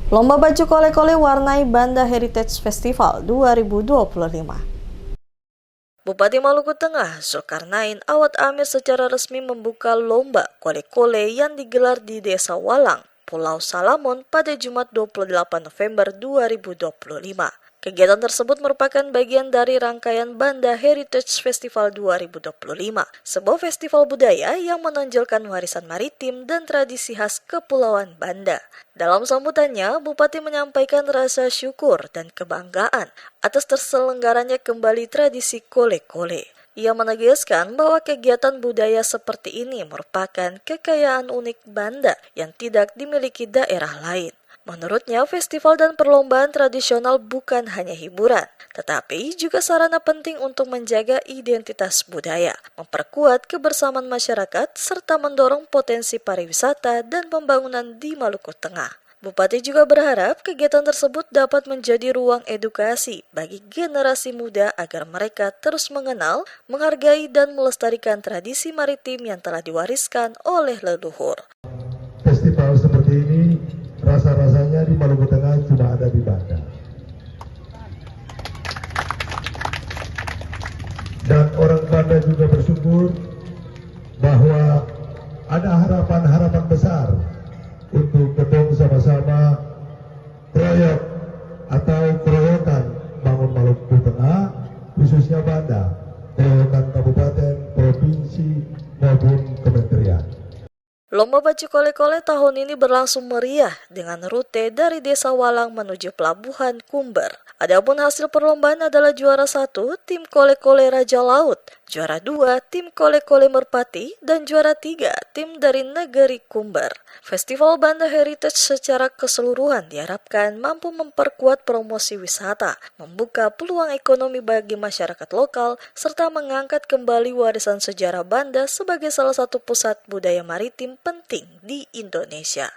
Lomba baju kole-kole warnai Banda Heritage Festival 2025. Bupati Maluku Tengah, Zulkarnain Awad Amir secara resmi membuka lomba kole-kole yang digelar di Desa Walang, Pulau Salamon pada Jumat 28 November 2025. Kegiatan tersebut merupakan bagian dari rangkaian Banda Heritage Festival 2025, sebuah festival budaya yang menonjolkan warisan maritim dan tradisi khas Kepulauan Banda. Dalam sambutannya, Bupati menyampaikan rasa syukur dan kebanggaan atas terselenggaranya kembali tradisi kole-kole. Ia menegaskan bahwa kegiatan budaya seperti ini merupakan kekayaan unik Banda yang tidak dimiliki daerah lain. Menurutnya, festival dan perlombaan tradisional bukan hanya hiburan, tetapi juga sarana penting untuk menjaga identitas budaya, memperkuat kebersamaan masyarakat, serta mendorong potensi pariwisata dan pembangunan di Maluku Tengah. Bupati juga berharap kegiatan tersebut dapat menjadi ruang edukasi bagi generasi muda agar mereka terus mengenal, menghargai, dan melestarikan tradisi maritim yang telah diwariskan oleh leluhur. Festival seperti ini rasa-rasanya di Maluku Tengah cuma ada di Banda. Dan orang Banda juga bersyukur bahwa ada harapan-harapan besar untuk ketemu sama-sama proyek atau keroyokan bangun Maluku Tengah, khususnya Banda, keroyokan kabupaten, provinsi maupun kementerian. Lomba baju kole-kole tahun ini berlangsung meriah dengan rute dari Desa Walang menuju Pelabuhan Kumber. Adapun hasil perlombaan adalah juara 1 tim kole-kole Raja Laut, juara 2 tim kole-kole Merpati, dan juara 3 tim dari Negeri Kumber. Festival Banda Heritage secara keseluruhan diharapkan mampu memperkuat promosi wisata, membuka peluang ekonomi bagi masyarakat lokal, serta mengangkat kembali warisan sejarah Banda sebagai salah satu pusat budaya maritim penting di Indonesia.